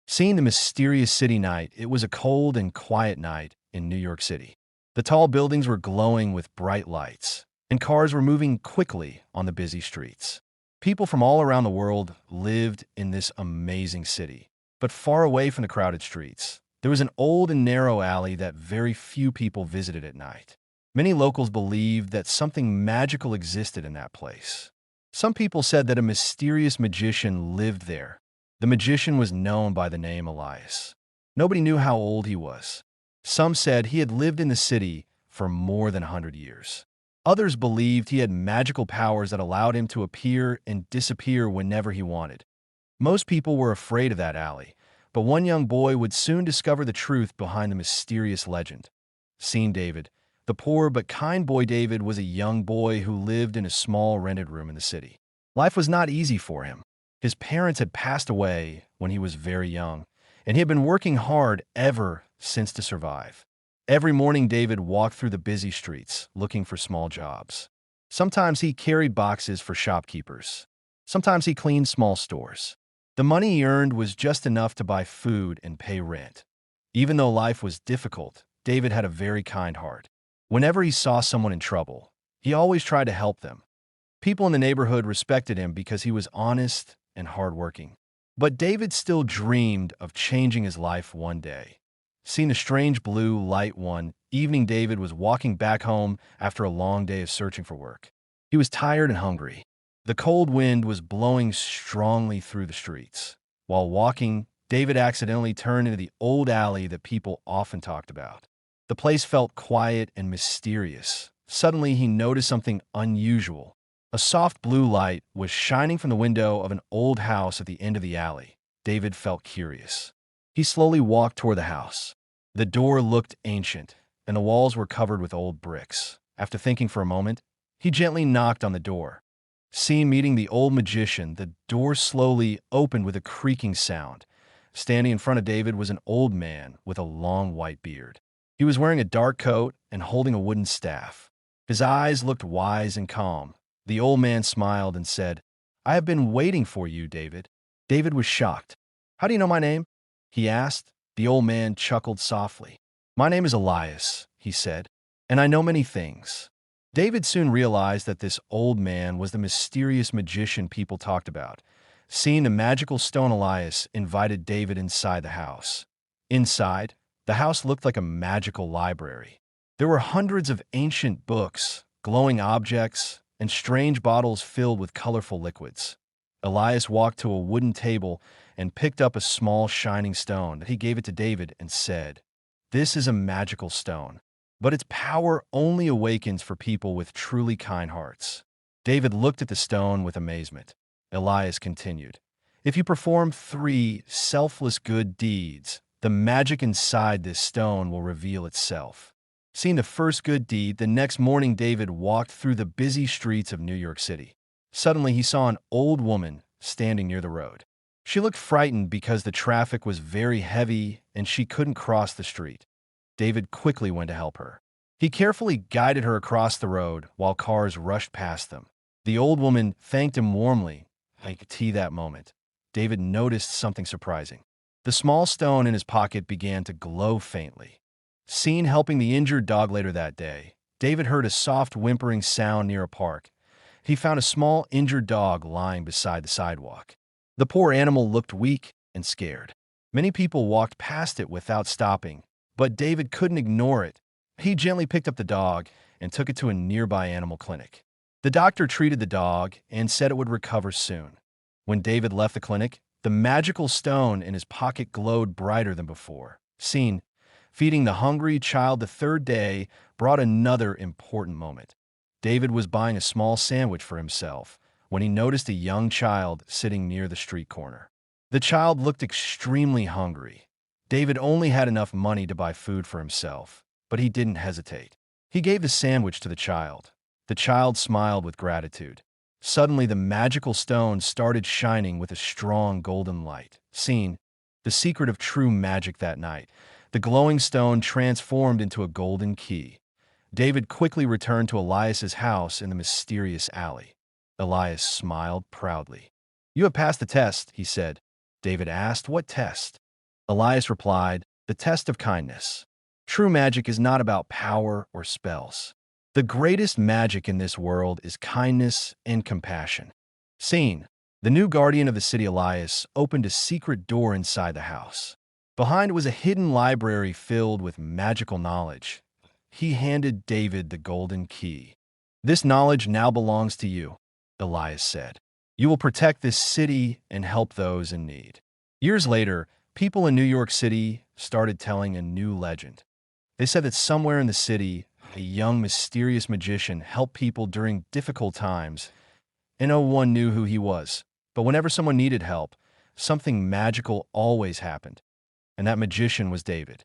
Seeing the mysterious city night, it was a cold and quiet night in New York City. The tall buildings were glowing with bright lights, and cars were moving quickly on the busy streets. People from all around the world lived in this amazing city, but far away from the crowded streets. There was an old and narrow alley that very few people visited at night. Many locals believed that something magical existed in that place. Some people said that a mysterious magician lived there. The magician was known by the name Elias. Nobody knew how old he was. Some said he had lived in the city for more than 100 years. Others believed he had magical powers that allowed him to appear and disappear whenever he wanted. Most people were afraid of that alley, but one young boy would soon discover the truth behind the mysterious legend. Seeing David, the poor but kind boy David was a young boy who lived in a small rented room in the city. Life was not easy for him. His parents had passed away when he was very young, and he had been working hard ever since to survive. Every morning, David walked through the busy streets looking for small jobs. Sometimes he carried boxes for shopkeepers. Sometimes he cleaned small stores. The money he earned was just enough to buy food and pay rent. Even though life was difficult, David had a very kind heart. Whenever he saw someone in trouble, he always tried to help them. People in the neighborhood respected him because he was honest and hardworking. But David still dreamed of changing his life one day. Seeing a strange blue light one evening, David was walking back home after a long day of searching for work. He was tired and hungry. The cold wind was blowing strongly through the streets. While walking, David accidentally turned into the old alley that people often talked about. The place felt quiet and mysterious. Suddenly, he noticed something unusual. A soft blue light was shining from the window of an old house at the end of the alley. David felt curious. He slowly walked toward the house. The door looked ancient, and the walls were covered with old bricks. After thinking for a moment, he gently knocked on the door. Meeting the old magician, the door slowly opened with a creaking sound. Standing in front of David was an old man with a long white beard. He was wearing a dark coat and holding a wooden staff. His eyes looked wise and calm. The old man smiled and said, "I have been waiting for you, David." David was shocked. "How do you know my name?" he asked. The old man chuckled softly. "My name is Elias," he said, "and I know many things." David soon realized that this old man was the mysterious magician people talked about. Seeing the magical stone, Elias invited David inside the house. Inside, the house looked like a magical library. There were hundreds of ancient books, glowing objects, and strange bottles filled with colorful liquids. Elias walked to a wooden table and picked up a small shining stone. He gave it to David and said, "This is a magical stone, but its power only awakens for people with truly kind hearts." David looked at the stone with amazement. Elias continued, "If you perform 3 selfless good deeds, the magic inside this stone will reveal itself." Seeing the first good deed, the next morning David walked through the busy streets of New York City. Suddenly, he saw an old woman standing near the road. She looked frightened because the traffic was very heavy and she couldn't cross the street. David quickly went to help her. He carefully guided her across the road while cars rushed past them. The old woman thanked him warmly. I could see that moment. David noticed something surprising. The small stone in his pocket began to glow faintly. Seen helping the injured dog later that day, David heard a soft whimpering sound near a park. He found a small injured dog lying beside the sidewalk. The poor animal looked weak and scared. Many people walked past it without stopping, but David couldn't ignore it. He gently picked up the dog and took it to a nearby animal clinic. The doctor treated the dog and said it would recover soon. When David left the clinic, the magical stone in his pocket glowed brighter than before. Feeding the hungry child the third day brought another important moment. David was buying a small sandwich for himself when he noticed a young child sitting near the street corner. The child looked extremely hungry. David only had enough money to buy food for himself, but he didn't hesitate. He gave the sandwich to the child. The child smiled with gratitude. Suddenly, the magical stone started shining with a strong golden light. The secret of true magic that night. The glowing stone transformed into a golden key. David quickly returned to Elias's house in the mysterious alley. Elias smiled proudly. "You have passed the test," he said. David asked, "What test?" Elias replied, "The test of kindness. True magic is not about power or spells. The greatest magic in this world is kindness and compassion." Scene. The new guardian of the city, Elias, opened a secret door inside the house. Behind was a hidden library filled with magical knowledge. He handed David the golden key. "This knowledge now belongs to you," Elias said. "You will protect this city and help those in need." Years later, people in New York City started telling a new legend. They said that somewhere in the city, a young, mysterious magician helped people during difficult times, and no one knew who he was. But whenever someone needed help, something magical always happened, and that magician was David.